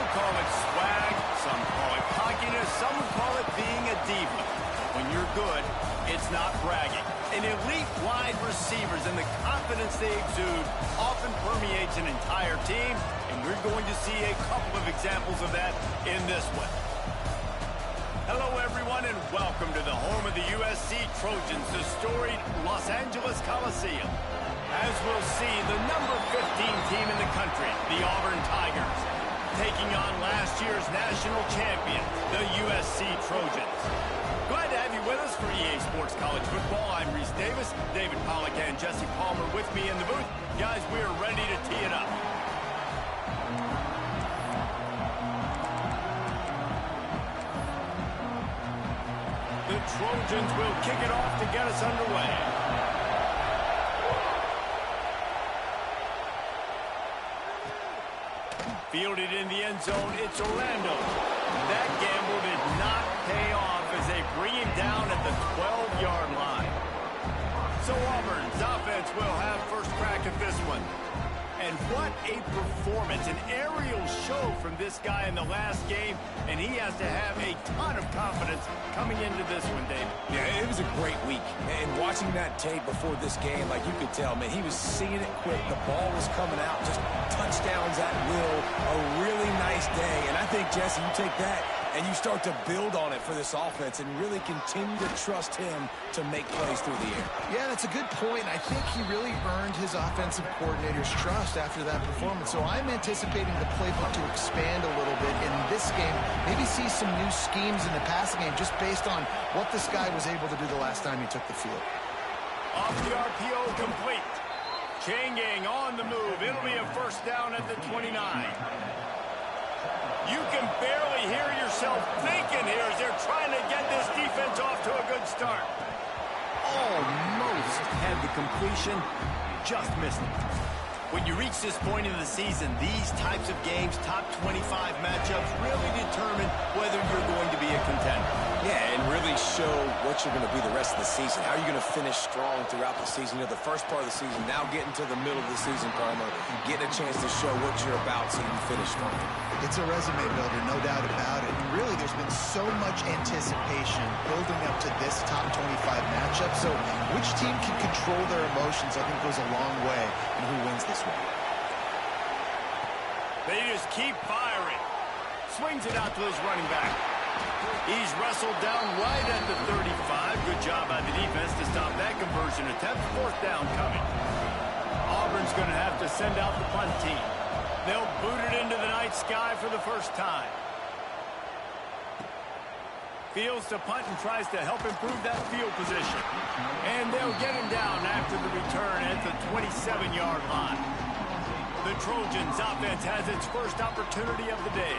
Some call it swag, some call it cockiness, some would call it being a diva. When you're good, it's not bragging. An elite wide receivers and the confidence they exude often permeates an entire team, and we're going to see a couple of examples of that in this one. Hello, everyone, and welcome to the home of the USC Trojans, the storied Los Angeles Coliseum. As we'll see, the number 15 team in the country, the Auburn Tigers, taking on last year's national champion, the USC Trojans. Glad to have you with us for EA Sports College Football. I'm Reese Davis, David Pollack, and Jesse Palmer with me in the booth. Guys, we are ready to tee it up. The Trojans will kick it off to get us underway. Fielded in the end zone, it's Orlando. That gamble did not pay off as they bring him down at the 12-yard line. So Auburn's offense will have first crack at this one. And what a performance, an aerial show from this guy in the last game, and he has to have a ton of confidence coming into this one, Dave. Yeah, it was a great week. And watching that tape before this game, like you could tell, man, he was seeing it quick. The ball was coming out, just touchdowns at will. A really nice day. And I think, Jesse, you take that and you start to build on it for this offense and really continue to trust him to make plays through the air. Yeah, that's a good point. I think he really earned his offensive coordinator's trust after that performance. So I'm anticipating the playbook to expand a little bit in this game. Maybe see some new schemes in the passing game just based on what this guy was able to do the last time he took the field. Off the RPO, complete. Chain gang on the move. It'll be a first down at the 29. You can barely hear yourself thinking here as they're trying to get this defense off to a good start. Almost had the completion, just missed it. When you reach this point in the season, these types of games, top 25 matchups, really determine whether you're going to be a contender. Yeah, and really show what you're going to be the rest of the season. How are you going to finish strong throughout the season? You know, the first part of the season, now getting to the middle of the season, Palmer, getting a chance to show what you're about so you finish strong. It's a resume builder, no doubt about it. Really, there's been so much anticipation building up to this top 25 matchup. So which team can control their emotions, I think, goes a long way in who wins this one. They just keep firing. Swings it out to his running back. He's wrestled down right at the 35. Good job by the defense to stop that conversion attempt. Fourth down coming. Auburn's going to have to send out the punt team. They'll boot it into the night sky for the first time. Fields to punt and tries to help improve that field position. And they'll get him down after the return at the 27-yard line. The Trojans offense has its first opportunity of the day.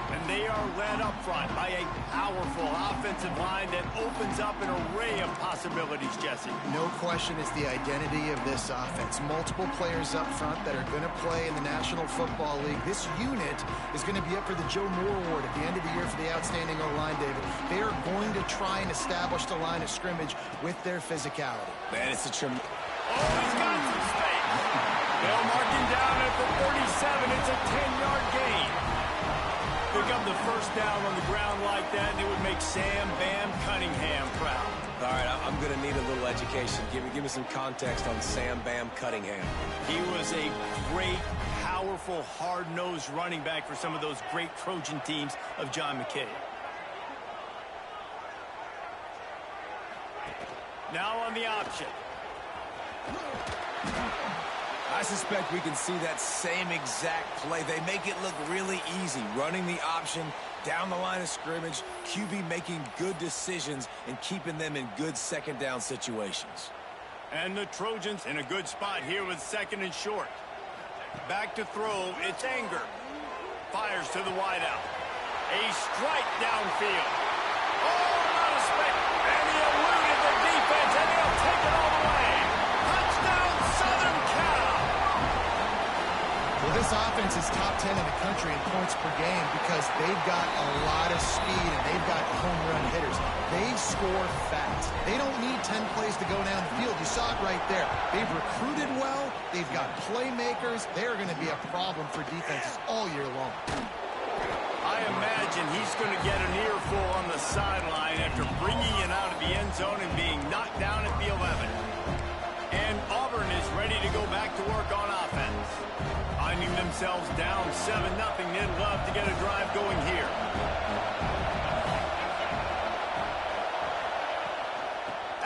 And they are led up front by a powerful offensive line that opens up an array of possibilities, Jesse. No question it's the identity of this offense. Multiple players up front that are going to play in the National Football League. This unit is going to be up for the Joe Moore Award at the end of the year for the outstanding O-line, David. They are going to try and establish the line of scrimmage with their physicality. Man, it's a tremendous... Oh, he's got some space. They'll mark him down at the 37. It's a 10-yard gain. Pick up the first down on the ground like that, and it would make Sam Bam Cunningham proud. All right, I'm going to need a little education. Give me some context on Sam Bam Cunningham. He was a great, powerful, hard-nosed running back for some of those great Trojan teams of John McKay. Now on the option. I suspect we can see that same exact play. They make it look really easy, running the option down the line of scrimmage, QB making good decisions and keeping them in good second down situations. And the Trojans in a good spot here with second and short. Back to throw, it's Anger. Fires to the wideout. A strike downfield. Oh, not a spec. And he eluded the defense, and he'll take it all the way. Touchdown, Southern Cal. Well, this offense is top 10 in the country in points per game because they've got a lot of speed and they've got home run hitters. They score fast. They don't need 10 plays to go down the field. You saw it right there. They've recruited well. They've got playmakers. They're going to be a problem for defenses all year long. I imagine he's going to get an earful on the sideline after bringing it out of the end zone and being knocked down at the 11. And Auburn is ready to go back to work on offense. Finding themselves down 7-0, they'd love to get a drive going here.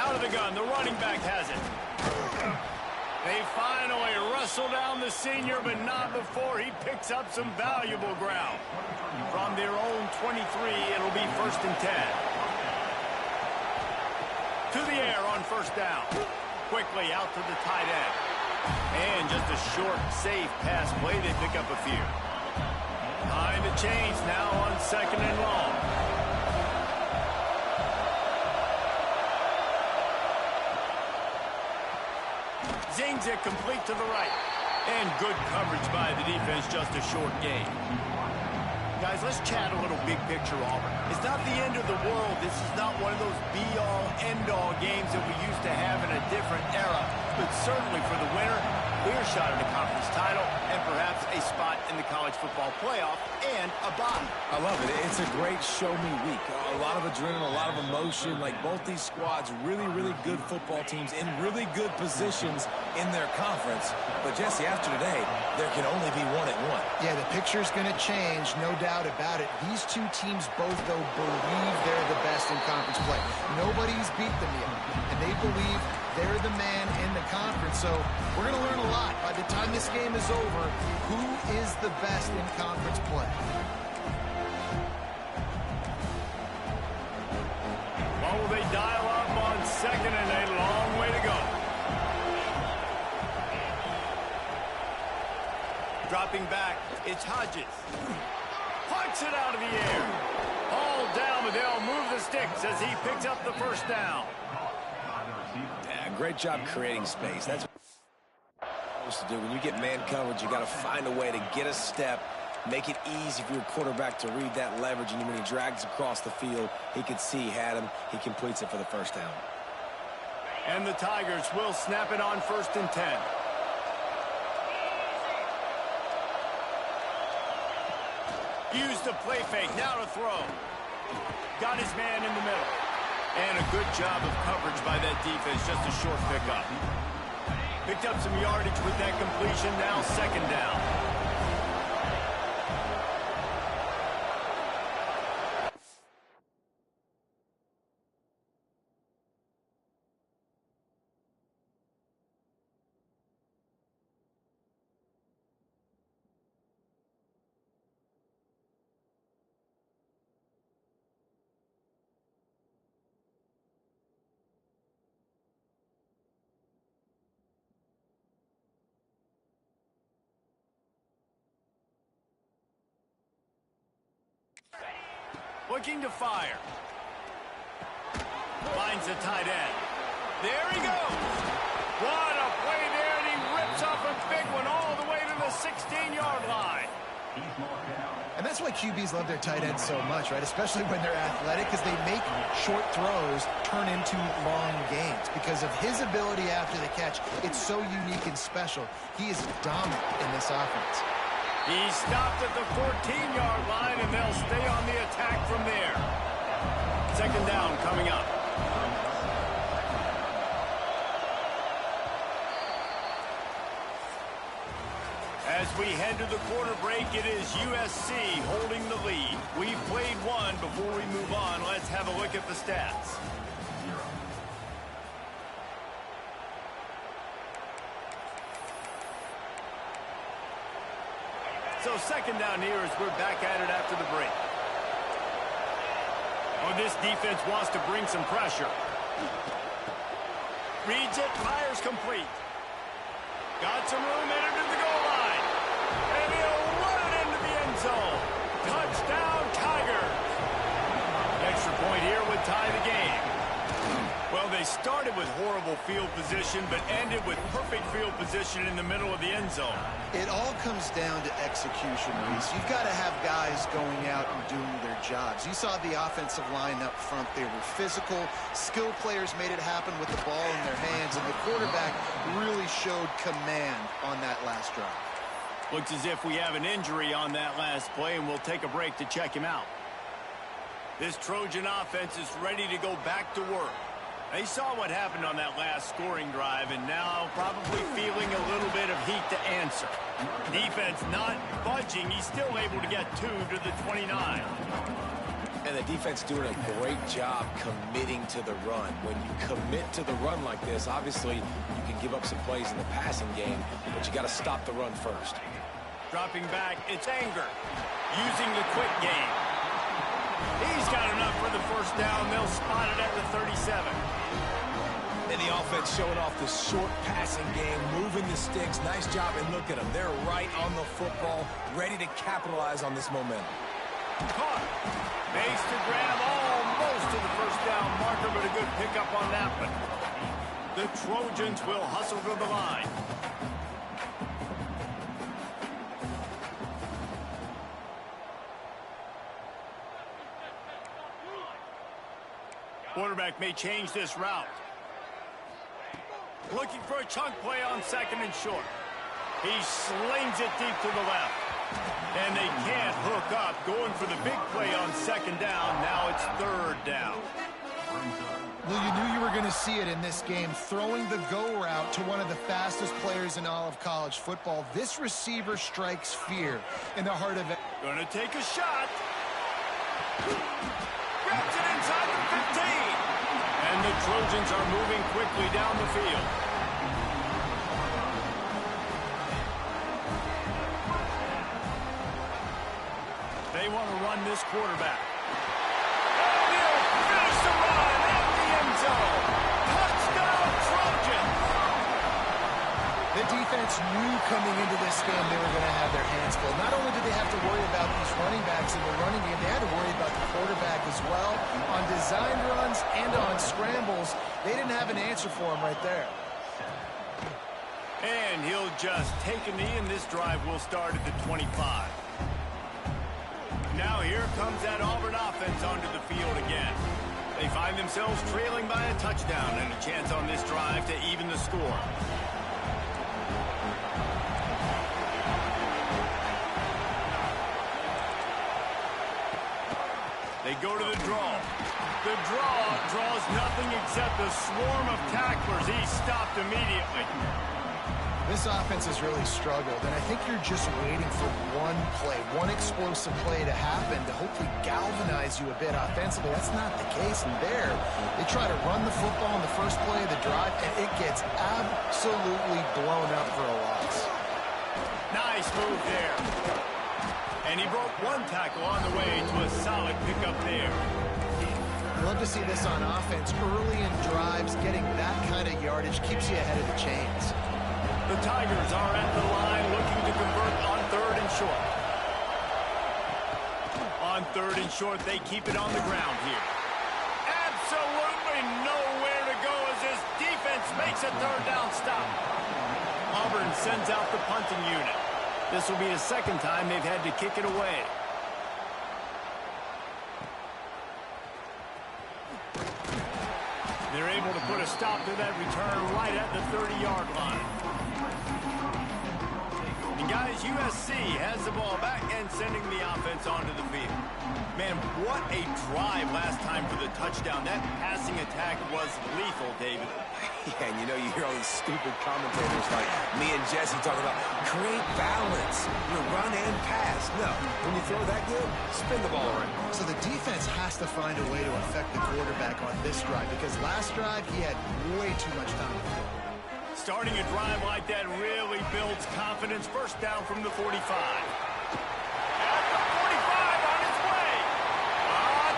Out of the gun, the running back has it. They finally wrestle down the senior, but not before he picks up some valuable ground. From their own 23, it'll be 1st and 10. To the air on 1st down. Quickly out to the tight end. And just a short, safe pass play. They pick up a few. Time to change now on 2nd and long. Zings it complete to the right. And good coverage by the defense, just a short gain. Guys, let's chat a little big picture, Auburn. It's not the end of the world. This is not one of those be-all, end-all games that we used to have in a different era. But certainly for the winner, clear shot at a conference title and perhaps a spot in the college football playoff and a bye. I love it. It's a great show-me week. A lot of adrenaline, a lot of emotion. Like both these squads, really, really good football teams in really good positions in their conference. But, Jesse, after today, there can only be one at one. Yeah, the picture's going to change, no doubt about it. These two teams both, though, believe they're the best in conference play. Nobody's beat them yet, and they believe they're the man in the conference. So we're going to learn a lot. By the time this game is over, who is the best in conference play? Oh, they dial up on 2nd and a long way to go. Dropping back, it's Hodges. Punts it out of the air. All down, but they'll move the sticks as he picks up the 1st down. Yeah, great job creating space. That's what you're supposed to do. When you get man coverage, you got to find a way to get a step, make it easy for your quarterback to read that leverage, and when he drags across the field, he could see he had him. He completes it for the 1st down. And the Tigers will snap it on 1st and 10. Use the play fake, now to throw. Got his man in the middle. And a good job of coverage by that defense, just a short pickup. Picked up some yardage with that completion, now 2nd down. Looking to fire. Finds the tight end. There he goes. What a play there, and he rips off a big one all the way to the 16-yard line. And that's why QBs love their tight ends so much, right? Especially when they're athletic, because they make short throws turn into long gains. Because of his ability after the catch, it's so unique and special. He is dominant in this offense. He stopped at the 14-yard line, and they'll stay on the attack from there. 2nd down coming up. As we head to the quarter break, it is USC holding the lead. We've played one. Before we move on, let's have a look at the stats. So 2nd down here as we're back at it after the break. Oh, this defense wants to bring some pressure. Reads it, fires complete. Got some room, entered to the goal line. And he'll run it into the end zone. Touchdown, Tigers. Extra point here would tie the game. Well, they started with horrible field position, but ended with perfect field position in the middle of the end zone. It all comes down to execution, Reese. You've got to have guys going out and doing their jobs. You saw the offensive line up front. They were physical. Skilled players made it happen with the ball in their hands, and the quarterback really showed command on that last drive. Looks as if we have an injury on that last play, and we'll take a break to check him out. This Trojan offense is ready to go back to work. They saw what happened on that last scoring drive, and now probably feeling a little bit of heat to answer. Defense not budging. He's still able to get 2 to the 29. And the defense doing a great job committing to the run. When you commit to the run like this, obviously you can give up some plays in the passing game, but you got to stop the run first. Dropping back, it's Anger. Using the quick game. He's got enough for the first down. They'll spot it at the 37. And the offense showing off the short passing game, moving the sticks. Nice job, and look at them. They're right on the football, ready to capitalize on this momentum. Caught. Base to grab almost to the first down marker, but a good pickup on that one. The Trojans will hustle to the line. Quarterback may change this route. Looking for a chunk play on 2nd and short. He slings it deep to the left. And they can't hook up. Going for the big play on 2nd down. Now it's 3rd down. Well, you knew you were going to see it in this game. Throwing the go route to one of the fastest players in all of college football. This receiver strikes fear in the heart of it. Gonna take a shot. Grabs it inside the 15. And the Trojans are moving quickly down the field. They want to run this quarterback. And he'll finish the run at the end zone. Touchdown, Trojans! The defense knew coming into this game they were going to have their hands full. Not only did they have to worry about these running backs in the running game, they had to worry about the quarterback as well. On design runs and on scrambles, they didn't have an answer for him right there. And he'll just take a knee, and this drive will start at the 25. Now here comes that Auburn offense onto the field again. They find themselves trailing by a touchdown and a chance on this drive to even the score. They go to the draw. The draw draws nothing except a swarm of tacklers. He's stopped immediately. This offense has really struggled, and I think you're just waiting for one play, one explosive play to happen to hopefully galvanize you a bit offensively. That's not the case, and there, they try to run the football in the first play of the drive, and it gets absolutely blown up for a loss. Nice move there. And he broke one tackle on the way to a solid pickup there. Love to see this on offense. Early in drives, getting that kind of yardage keeps you ahead of the chains. The Tigers are at the line looking to convert on 3rd and short. On 3rd and short, they keep it on the ground here. Absolutely nowhere to go as this defense makes a 3rd down stop. Auburn sends out the punting unit. This will be the 2nd time they've had to kick it away. They're able to put a stop to that return right at the 30-yard line. And guys, USC has the ball back and sending the offense onto the field. Man, what a drive last time for the touchdown. That passing attack was lethal, David. Yeah, and you know, you hear all these stupid commentators like me and Jesse talking about create balance, run and pass. No, when you throw that good, spin the ball around. So the defense has to find a way to affect the quarterback on this drive because last drive he had way too much time to throw. Starting a drive like that really builds confidence. First down from the 45. At the 45 on his way.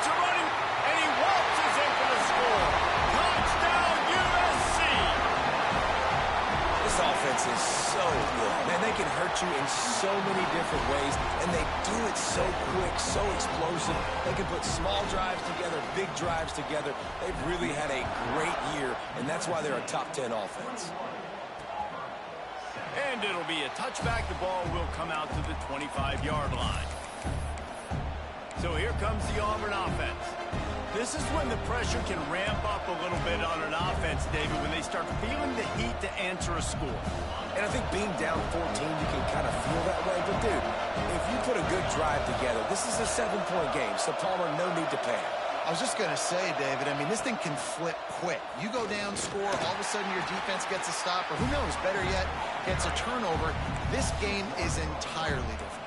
To running, and he waltzes in for the score. Touchdown, USC. This offense is so good. Man, they can hurt you in so many different ways, and they do it so quick, so explosive. They can put small drives together, big drives together. They've really had a great year, and that's why they're a top 10 offense. And it'll be a touchback. The ball will come out to the 25-yard line. So here comes the Auburn offense. This is when the pressure can ramp up a little bit on an offense, David, when they start feeling the heat to answer a score. And I think being down 14, you can kind of feel that way. But, dude, if you put a good drive together, this is a 7-point game, so Palmer, no need to panic. I was just going to say, David, I mean, this thing can flip quick. You go down, score, all of a sudden your defense gets a stop, or who knows, better yet, gets a turnover. This game is entirely different.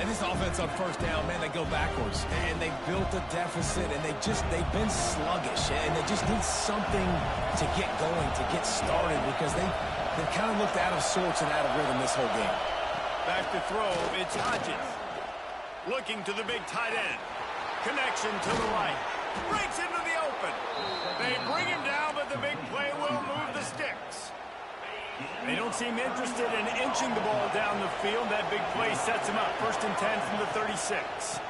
And this offense on first down, man, they go backwards. And they built a deficit, and they've been sluggish. And they just need something to get going, to get started, because they've kind of looked out of sorts and out of rhythm this whole game. Back to throw, it's Hodges. Looking to the big tight end. Connection to the right. Breaks into the open. They bring him down, but the big play will move the sticks. They don't seem interested in inching the ball down the field. That big play sets him up. 1st and 10 from the 36.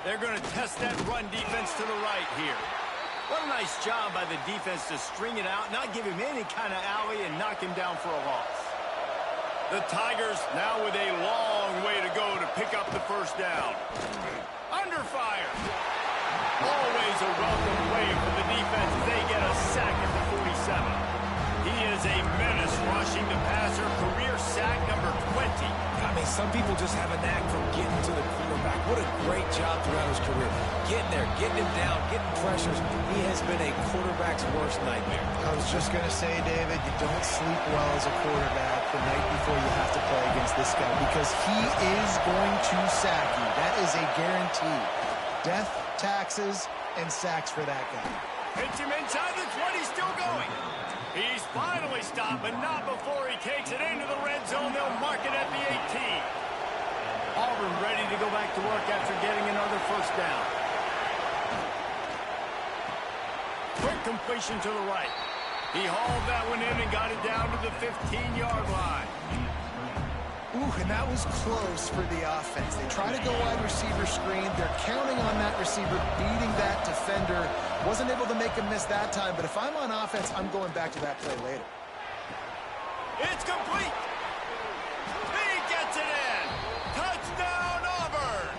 They're going to test that run defense to the right here. What a nice job by the defense to string it out, not give him any kind of alley, and knock him down for a loss. The Tigers now with a long way to go to pick up the first down. Under fire. Always a welcome wave for the defense as they get a sack at the 47. He is a menace rushing the passer. Career sack number 20. I mean, some people just have a knack for getting to the quarterback. What a great job throughout his career. Getting there, getting him down, getting pressures. He has been a quarterback's worst nightmare. I was just going to say, David, you don't sleep well as a quarterback the night before you have to play against this guy, because he is going to sack you. That is a guarantee. Death, taxes, and sacks for that guy. Hits him inside the 20, still going. He's finally stopped, but not before he takes it into the red zone. They'll mark it at the 18. Auburn ready to go back to work after getting another first down. Quick completion to the right. He hauled that one in and got it down to the 15-yard line. Ooh, and that was close for the offense. They try to go wide receiver screen. They're counting on that receiver beating that defender. Wasn't able to make him miss that time, but if I'm on offense, I'm going back to that play later. It's complete. He gets it in. Touchdown, Auburn.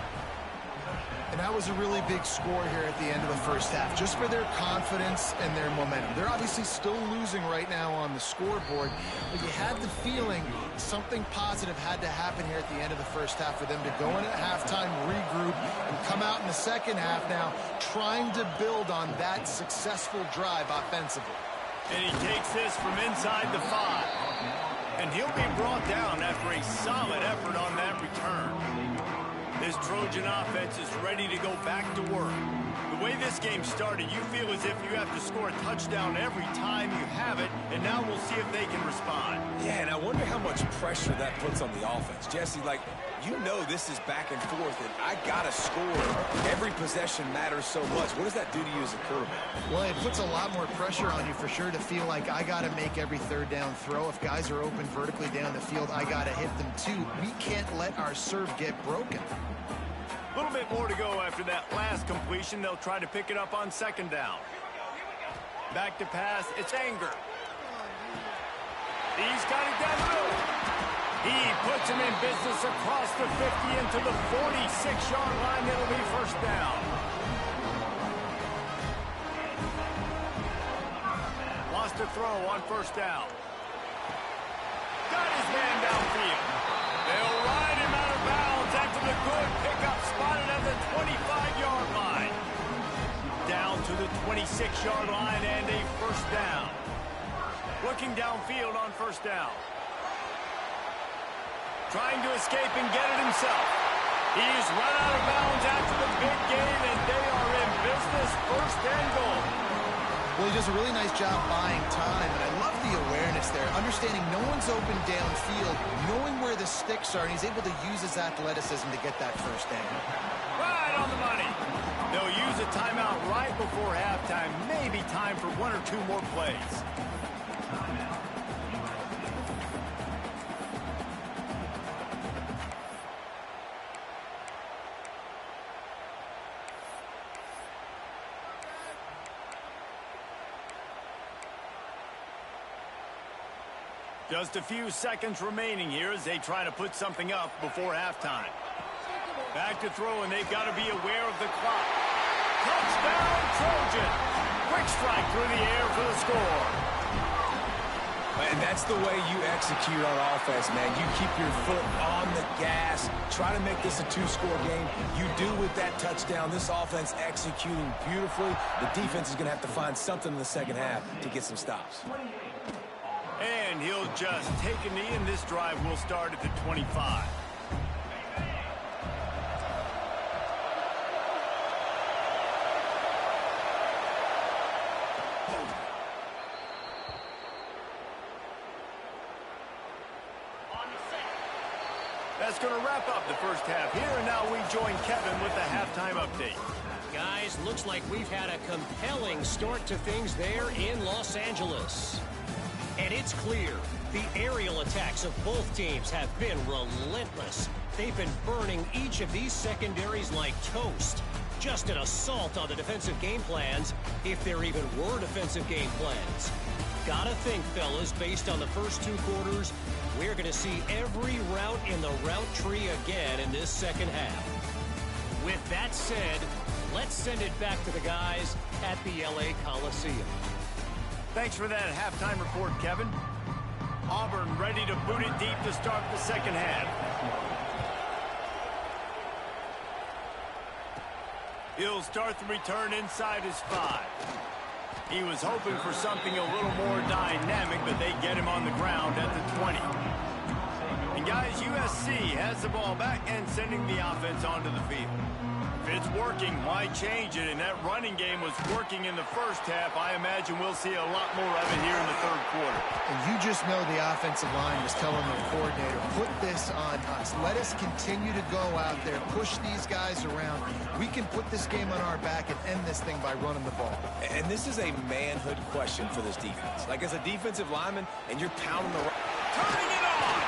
And that was a really big score here at the end of the first half, just for their confidence and their momentum. They're obviously still losing right now on the scoreboard, but you had the feeling something positive had to happen here at the end of the first half for them to go in at halftime, regroup, and come out in the second half now trying to build on that successful drive offensively. And he takes this from inside the 5. And he'll be brought down after a solid effort on that return. This Trojan offense is ready to go back to work. The way this game started, you feel as if you have to score a touchdown every time you have it, and now we'll see if they can respond. Yeah, and I wonder how much pressure that puts on the offense. Jesse, like, you know this is back and forth, and I got to score. Every possession matters so much. What does that do to you as a quarterback? Well, it puts a lot more pressure on you for sure to feel like I got to make every third down throw. If guys are open vertically down the field, I got to hit them too. We can't let our serve get broken. A little bit more to go after that last completion. They'll try to pick it up on second down. Back to pass. It's Anger. He's got it down the middle. He puts him in business across the 50 into the 46-yard line. It'll be first down. Lost a throw on first down. Got his man downfield. They'll ride him out of bounds after the good pickup, spotted at the 25-yard line. Down to the 26-yard line and a first down. Looking downfield on first down. Trying to escape and get it himself. He's run out of bounds after the big game, and they are in business, first and goal. Well, he does a really nice job buying time, and I love the awareness there, understanding no one's open downfield, knowing where the sticks are, and he's able to use his athleticism to get that first down. Right on the money. They'll use a timeout right before halftime, maybe time for 1 or 2 more plays. Just a few seconds remaining here as they try to put something up before halftime. Back to throw, and they've got to be aware of the clock. Touchdown, Trojan. Quick strike through the air for the score. And that's the way you execute on offense, man. You keep your foot on the gas. Try to make this a two-score game. You do with that touchdown. This offense executing beautifully. The defense is going to have to find something in the second half to get some stops. And he'll just take a knee, and this drive will start at the 25. That's going to wrap up the first half here, and now we join Kevin with the halftime update. Guys, looks like we've had a compelling start to things there in Los Angeles. And it's clear the aerial attacks of both teams have been relentless. They've been burning each of these secondaries like toast. Just an assault on the defensive game plans, if there even were defensive game plans. Gotta think, fellas, based on the first two quarters, we're going to see every route in the route tree again in this second half. With that said, let's send it back to the guys at the LA Coliseum. Thanks for that halftime report, Kevin. Auburn ready to boot it deep to start the second half. He'll start the return inside his 5. He was hoping for something a little more dynamic, but they get him on the ground at the 20. And guys, USC has the ball back and sending the offense onto the field. If it's working, why change it? And that running game was working in the first half. I imagine we'll see a lot more of it here in the third quarter. And you just know the offensive line was telling the coordinator, put this on us. Let us continue to go out there, push these guys around. We can put this game on our back and end this thing by running the ball. And this is a manhood question for this defense. Like, as a defensive lineman, and you're pounding the... Turning it on!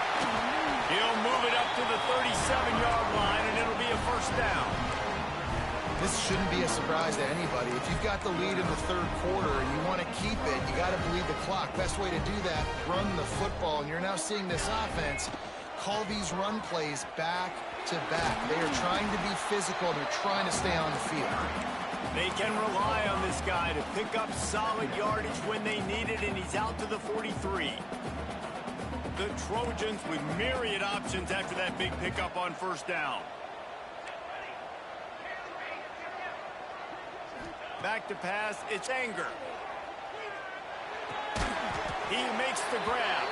He'll move it up to the 37-yard line, and it'll be a first down. This shouldn't be a surprise to anybody. If you've got the lead in the third quarter and you want to keep it, you got to bleed the clock. Best way to do that, run the football. And you're now seeing this offense call these run plays back to back. They are trying to be physical. They're trying to stay on the field. They can rely on this guy to pick up solid yardage when they need it, and he's out to the 43. The Trojans with myriad options after that big pickup on first down. Back to pass, it's Anger. He makes the grab.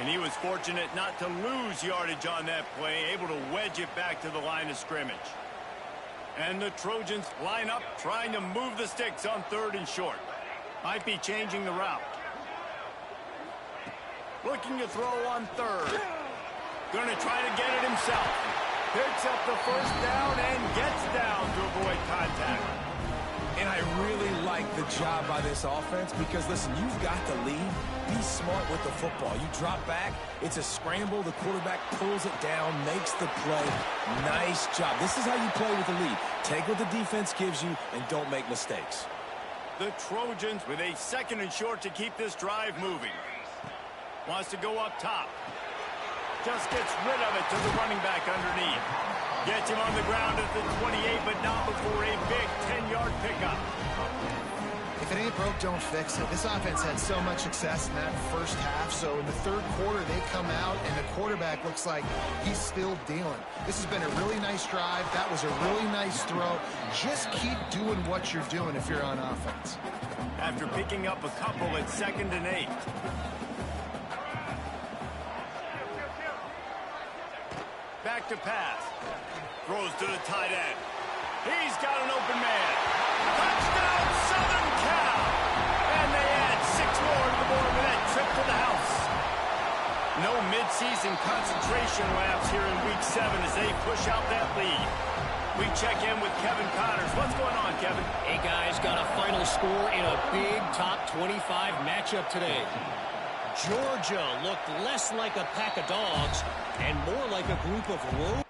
And he was fortunate not to lose yardage on that play, able to wedge it back to the line of scrimmage. And the Trojans line up, trying to move the sticks on third and short. Might be changing the route. Looking to throw on third. Gonna try to get it himself. Picks up the first down and gets down to avoid contact. And I really like the job by this offense because, listen, you've got the lead. Be smart with the football. You drop back, it's a scramble. The quarterback pulls it down, makes the play. Nice job. This is how you play with the lead. Take what the defense gives you and don't make mistakes. The Trojans with a second and short to keep this drive moving. Wants to go up top. Just gets rid of it to the running back underneath. Gets him on the ground at the 28, but not before a big 10-yard pickup. If it ain't broke, don't fix it. This offense had so much success in that first half, so in the third quarter, they come out, and the quarterback looks like he's still dealing. This has been a really nice drive. That was a really nice throw. Just keep doing what you're doing if you're on offense. After picking up a couple at 2nd and 8. Back to pass. Throws to the tight end. He's got an open man. Touchdown, Southern Cal! And they add 6 more to the board with that trip to the house. No midseason concentration laps here in Week 7 as they push out that lead. We check in with Kevin Connors. What's going on, Kevin? Hey, guys, got a final score in a big top 25 matchup today. Georgia looked less like a pack of dogs and more like a group of road.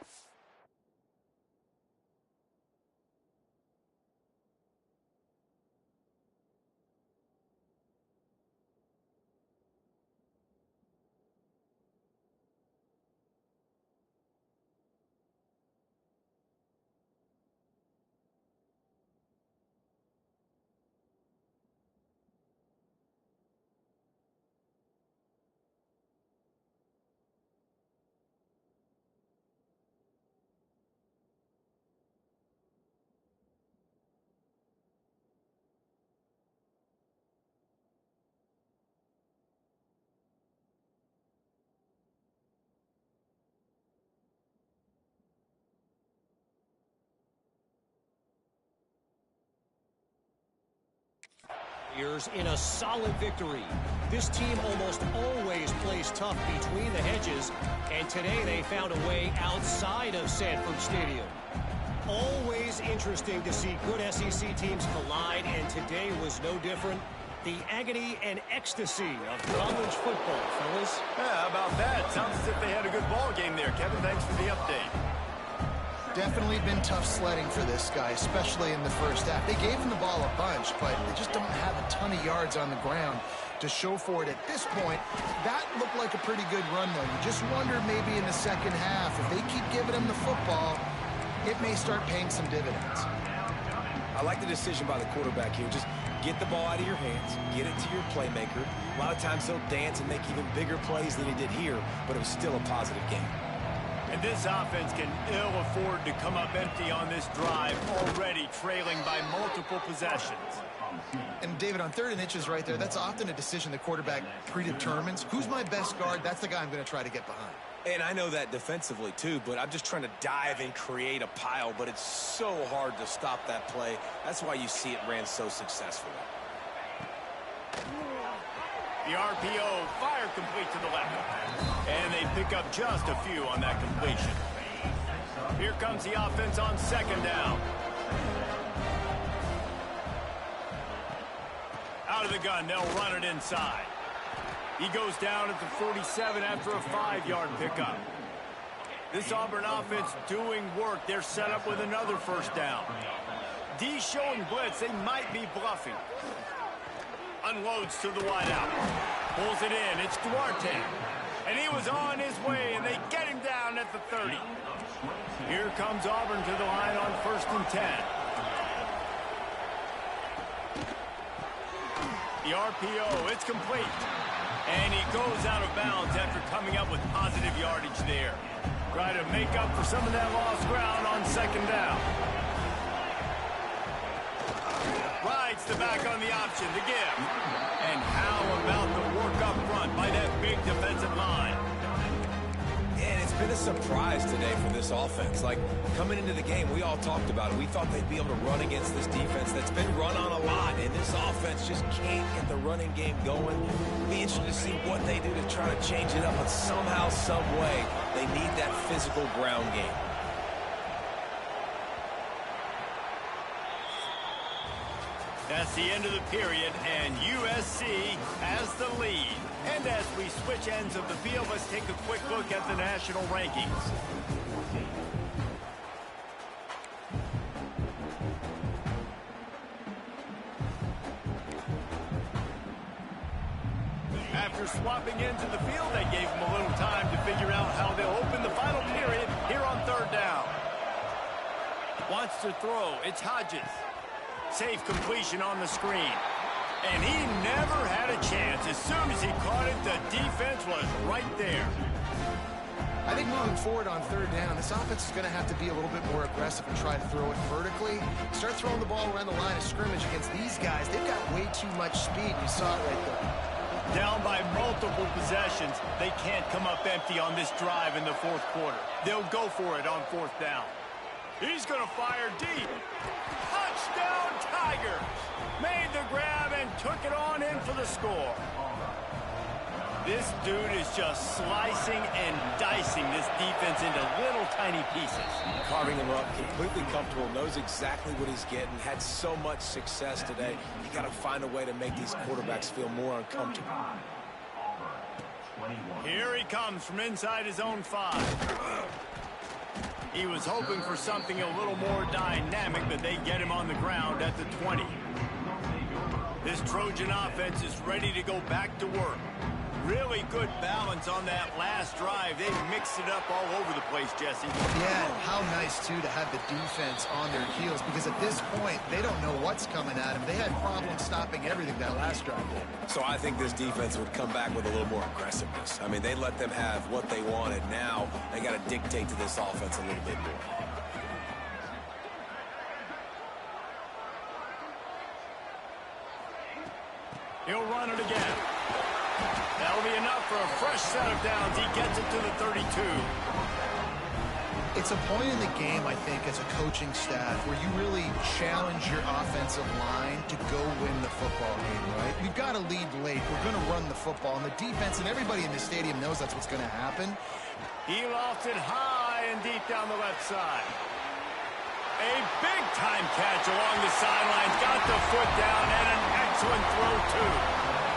Warriors in a solid victory. This team almost always plays tough between the hedges, and today they found a way outside of Sanford Stadium. Always interesting to see good SEC teams collide, and today was no different. The agony and ecstasy of college football, fellas. Yeah, how about that? Sounds as if they had a good ball game there. Kevin, thanks for the update. Definitely been tough sledding for this guy, especially in the first half. They gave him the ball a bunch, but they just don't have a ton of yards on the ground to show for it at this point. That looked like a pretty good run, though. You just wonder maybe in the second half, if they keep giving him the football, it may start paying some dividends. I like the decision by the quarterback here. Just get the ball out of your hands, get it to your playmaker. A lot of times he'll dance and make even bigger plays than he did here, but it was still a positive game. And this offense can ill afford to come up empty on this drive, already trailing by multiple possessions. And David, on 3rd and inches right there, that's often a decision the quarterback predetermines. Who's my best guard? That's the guy I'm going to try to get behind. And I know that defensively too, but I'm just trying to dive and create a pile, but it's so hard to stop that play. That's why you see it ran so successfully. The RPO, fire complete to the left. And they pick up just a few on that completion. Here comes the offense on 2nd down. Out of the gun, they'll run it inside. He goes down at the 47 after a 5-yard pickup. This Auburn offense doing work. They're set up with another 1st down. D showing blitz. They might be bluffing. Unloads to the wideout. Pulls it in. It's Duarte. And he was on his way, and they get him down at the 30. Here comes Auburn to the line on 1st and 10. The RPO, it's complete. And he goes out of bounds after coming up with positive yardage there. Try to make up for some of that lost ground on 2nd down. Rides the back on the option, the give. And how about the work up front by that big defensive line? And it's been a surprise today for this offense. Like, coming into the game, we all talked about it. We thought they'd be able to run against this defense that's been run on a lot, and this offense just can't get the running game going. Be interested to see what they do to try to change it up, but somehow, some way, they need that physical ground game. That's the end of the period, and USC has the lead. And as we switch ends of the field, let's take a quick look at the national rankings. After swapping into the field, they gave them a little time to figure out how they'll open the final period here on 3rd down. Wants to throw. It's Hodges. Safe completion on the screen. And he never had a chance. As soon as he caught it, the defense was right there. I think moving forward on 3rd down, this offense is going to have to be a little bit more aggressive and try to throw it vertically. Start throwing the ball around the line of scrimmage against these guys. They've got way too much speed. You saw it right there. Down by multiple possessions. They can't come up empty on this drive in the 4th quarter. They'll go for it on 4th down. He's going to fire deep. Touchdown, Tigers! Made the grab and took it on in for the score. This dude is just slicing and dicing this defense into little tiny pieces. Carving him up, completely comfortable, knows exactly what he's getting, had so much success today. You got to find a way to make these quarterbacks feel more uncomfortable. Here he comes from inside his own 5. He was hoping for something a little more dynamic, but they get him on the ground at the 20. This Trojan offense is ready to go back to work. Really good balance on that last drive. They mixed it up all over the place, Jesse. Yeah, and how nice, too, to have the defense on their heels, because at this point, they don't know what's coming at them. They had problems stopping everything that last drive did. So I think this defense would come back with a little more aggressiveness. I mean, they let them have what they wanted. Now they got to dictate to this offense a little bit more. He'll run it again. That'll be enough for a fresh set of downs. He gets it to the 32. It's a point in the game, I think, as a coaching staff where you really challenge your offensive line to go win the football game, right? We've got to lead late. We're going to run the football. And the defense and everybody in the stadium knows that's what's going to happen. He lofted high and deep down the left side. A big-time catch along the sidelines. Got the foot down and an excellent throw, too.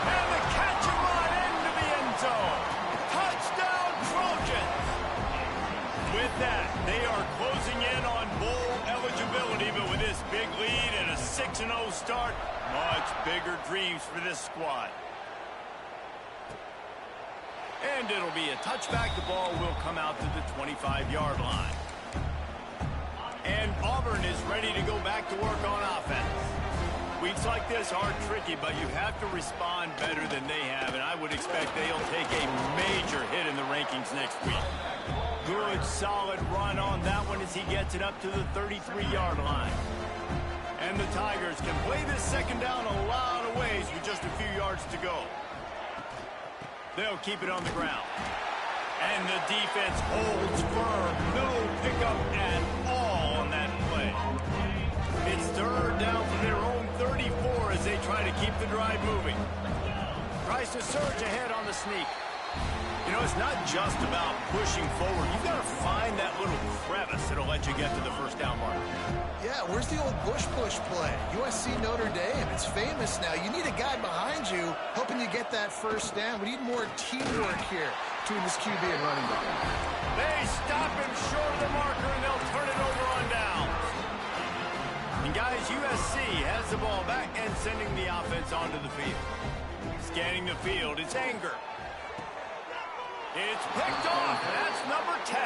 And the catch and run into the end zone. Touchdown, Trojans. With that, they are closing in on bowl eligibility, but with this big lead and a 6-0 start, much bigger dreams for this squad. And it'll be a touchback. The ball will come out to the 25-yard line. And Auburn is ready to go back to work on offense. Weeks like this are tricky, but you have to respond better than they have, and I would expect they'll take a major hit in the rankings next week. Good, solid run on that one as he gets it up to the 33-yard line. And the Tigers can play this second down a lot of ways with just a few yards to go. They'll keep it on the ground. And the defense holds firm. No pickup at all on that play. It's third down from their own 34 as they try to keep the drive moving. Tries to surge ahead on the sneak. You know, it's not just about pushing forward. You've got to find that little crevice that'll let you get to the first down mark. Yeah, where's the old push play? USC Notre Dame. It's famous now. You need a guy behind you helping you get that first down. We need more teamwork here between this QB and running back. They stop him short of the marker, and they'll turn it over on down. And guys, USC has the ball back and sending the offense onto the field. Scanning the field, it's Anger. It's picked off, and that's number 10.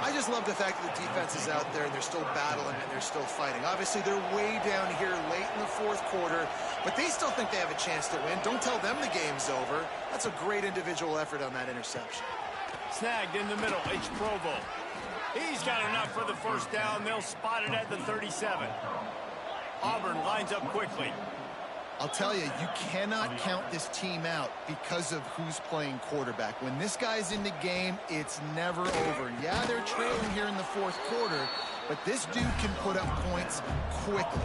I just love the fact that the defense is out there and they're still battling and they're still fighting. Obviously, they're way down here late in the fourth quarter, but they still think they have a chance to win. Don't tell them the game's over. That's a great individual effort on that interception. Snagged in the middle, it's Provo. He's got enough for the first down. They'll spot it at the 37. Auburn lines up quickly. I'll tell you, you cannot count this team out because of who's playing quarterback. When this guy's in the game, it's never over. Yeah, they're trailing here in the fourth quarter, but this dude can put up points quickly.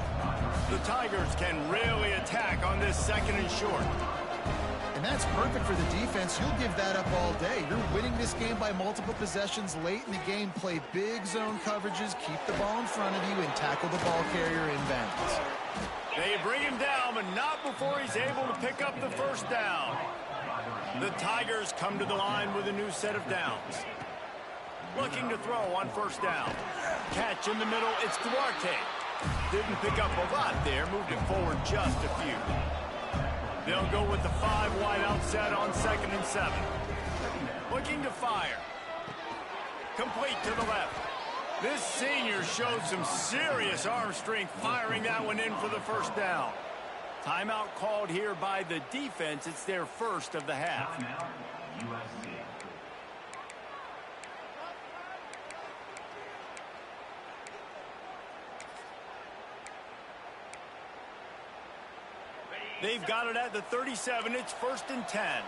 The Tigers can really attack on this second and short. And that's perfect for the defense. You'll give that up all day. You're winning this game by multiple possessions late in the game. Play big zone coverages, keep the ball in front of you, and tackle the ball carrier in bounds. They bring him down, but not before he's able to pick up the first down. The Tigers come to the line with a new set of downs. Looking to throw on first down. Catch in the middle, it's Duarte. Didn't pick up a lot there, moved it forward just a few. They'll go with the 5 wide out set on 2nd and 7. Looking to fire. Complete to the left. This senior showed some serious arm strength firing that one in for the first down. Timeout called here by the defense. It's their first of the half. They've got it at the 37. It's 1st and 10.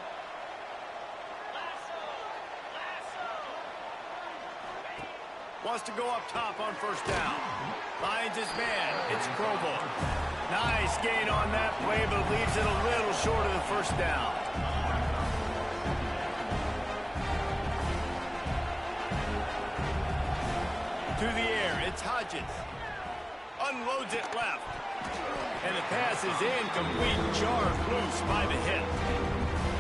Wants to go up top on first down. Finds his man. It's Provo. Nice gain on that play, but leaves it a little short of the first down. To the air, it's Hodges. Unloads it left. And the pass is incomplete. Jarred loose by the hip.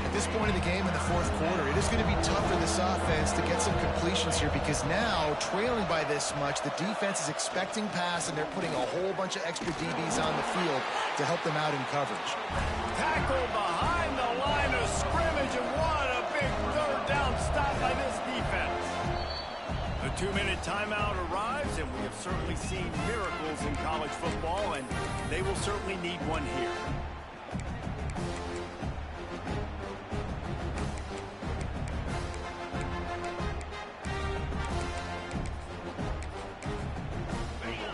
At this point in the game in the fourth quarter, it is going to be tough for this offense to get some completions here because now, trailing by this much, the defense is expecting pass and they're putting a whole bunch of extra DBs on the field to help them out in coverage. Tackle behind the line of scrimmage, and what a big third down stop by this defense. The 2-minute timeout arrives, and we have certainly seen miracles in college football, and they will certainly need one here.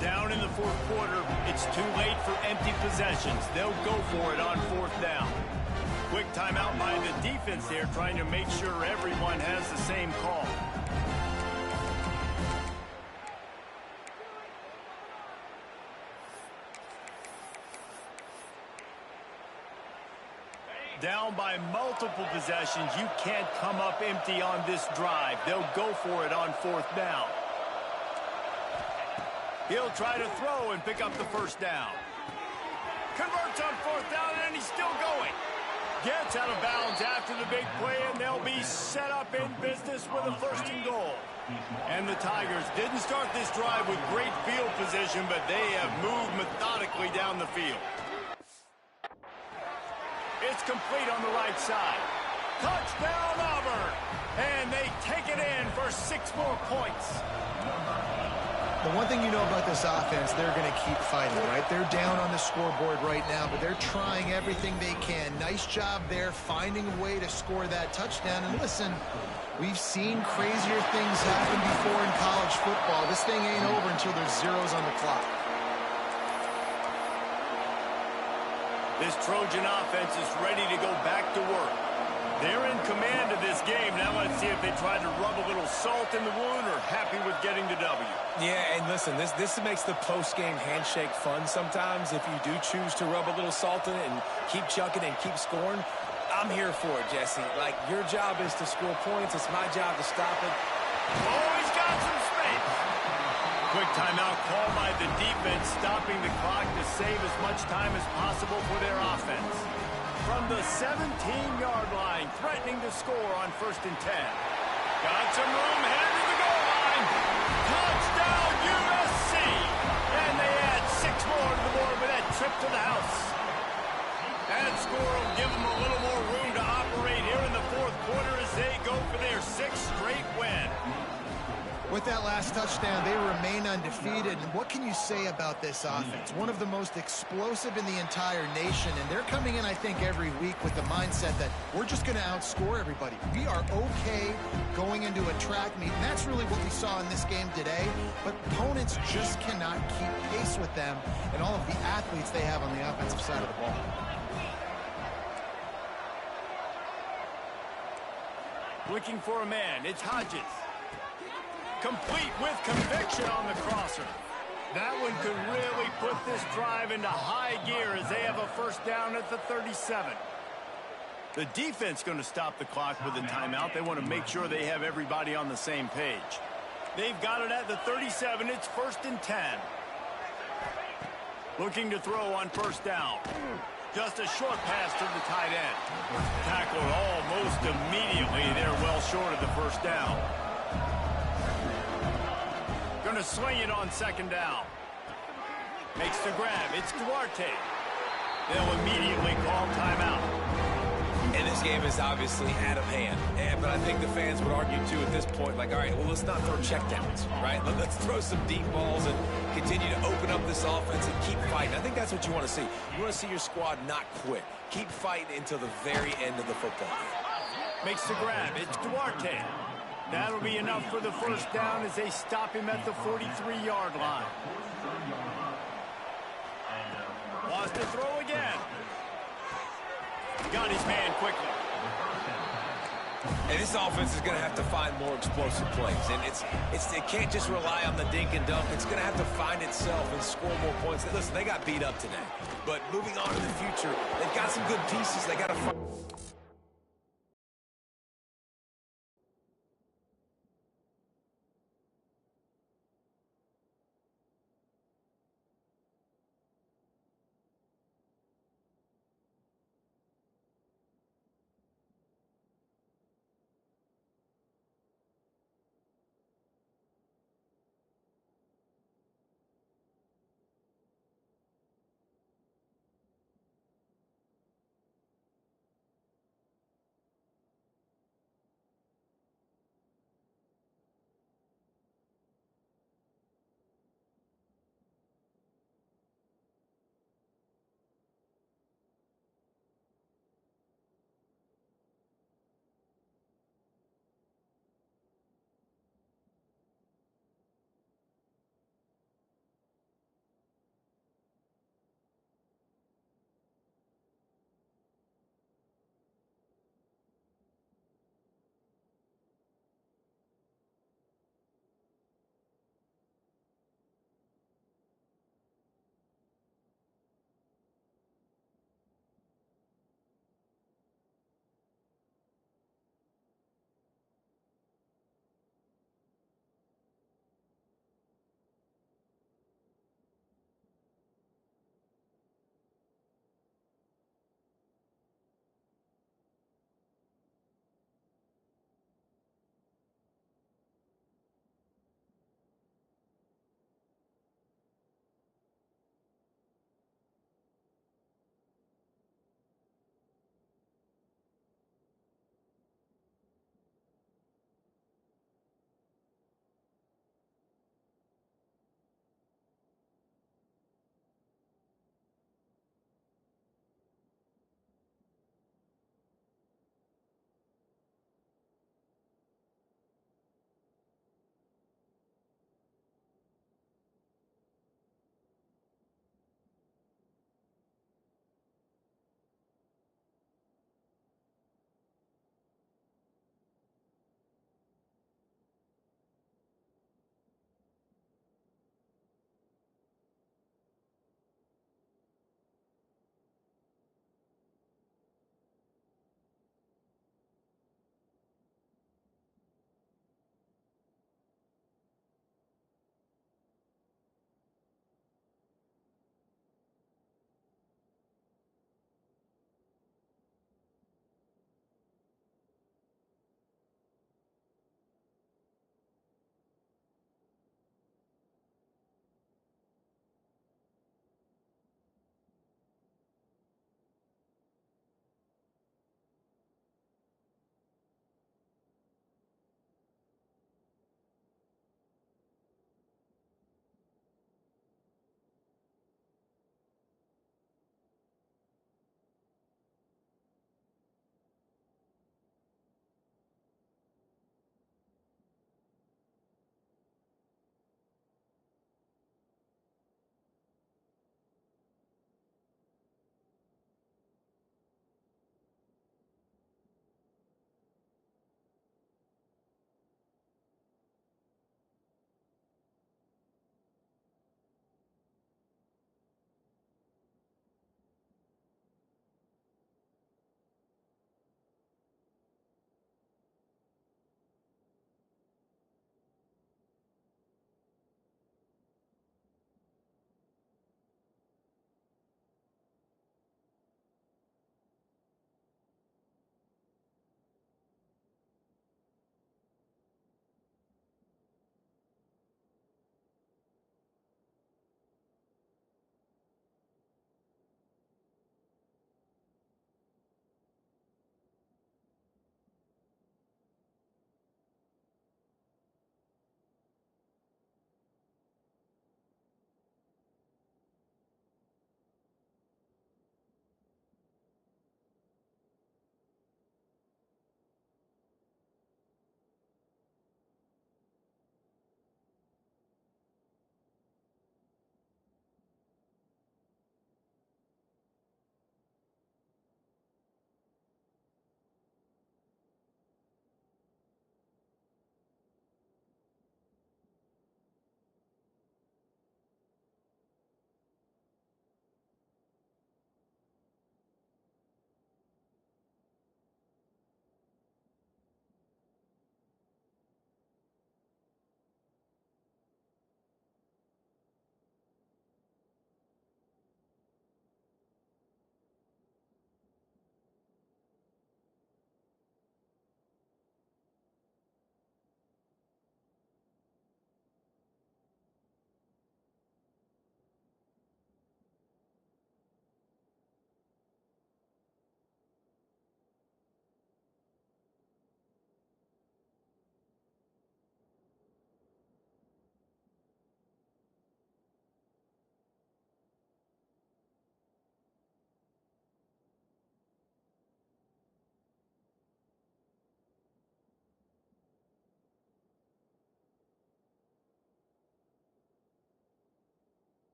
Down in the fourth quarter, it's too late for empty possessions. They'll go for it on 4th down. Quick timeout by the defense there, trying to make sure everyone has the same call. Down by multiple possessions, you can't come up empty on this drive. They'll go for it on 4th down. He'll try to throw and pick up the first down. Converts on 4th down, and he's still going. Gets out of bounds after the big play, and they'll be set up in business with a 1st and goal. And the Tigers didn't start this drive with great field position, but they have moved methodically down the field. It's complete on the right side. Touchdown, Auburn! And they take it in for 6 more points. The one thing you know about this offense, they're going to keep fighting, right? They're down on the scoreboard right now, but they're trying everything they can. Nice job there, finding a way to score that touchdown. And listen, we've seen crazier things happen before in college football. This thing ain't over until there's zeros on the clock. This Trojan offense is ready to go back to work. They're in command of this game. Now let's see if they try to rub a little salt in the wound or happy with getting the W. Yeah, and listen, this makes the post-game handshake fun sometimes. If you do choose to rub a little salt in it and keep chucking and keep scoring, I'm here for it, Jesse. Like, your job is to score points. It's my job to stop it. Oh, he's got some space. Quick timeout call by the defense, stopping the clock to save as much time as possible for their offense. From the 17-yard line, threatening to score on 1st and 10. Got some room, headed to the goal line. Touchdown, USC! And they add 6 more to the board with that trip to the house. That score will give them a little more room to operate here in the 4th quarter as they go for their 6th straight win. With that last touchdown, they remain undefeated. And what can you say about this offense? One of the most explosive in the entire nation. And they're coming in, I think, every week with the mindset that we're just going to outscore everybody. We are okay going into a track meet. And that's really what we saw in this game today. But opponents just cannot keep pace with them and all of the athletes they have on the offensive side of the ball. Looking for a man. It's Hodges. Complete with conviction on the crosser. That one could really put this drive into high gear as they have a 1st down at the 37. The defense going to stop the clock with a timeout. They want to make sure they have everybody on the same page. They've got it at the 37. It's 1st and 10. Looking to throw on 1st down. Just a short pass to the tight end. Tackled almost immediately. They're well short of the 1st down. Going to swing it on 2nd down. Makes the grab. It's Duarte. They'll immediately call timeout. And this game is obviously out of hand. But I think the fans would argue, too, at this point, like, all right, well, let's not throw checkdowns, right? Let's throw some deep balls and continue to open up this offense and keep fighting. I think that's what you want to see. You want to see your squad not quit. Keep fighting until the very end of the football game. Makes the grab. It's Duarte. That'll be enough for the 1st down as they stop him at the 43-yard line. Wants to throw again. Got his man quickly. And this offense is going to have to find more explosive plays. And it can't just rely on the dink and dunk. It's going to have to find itself and score more points. Listen, they got beat up today. But moving on to the future, they've got some good pieces. They got to find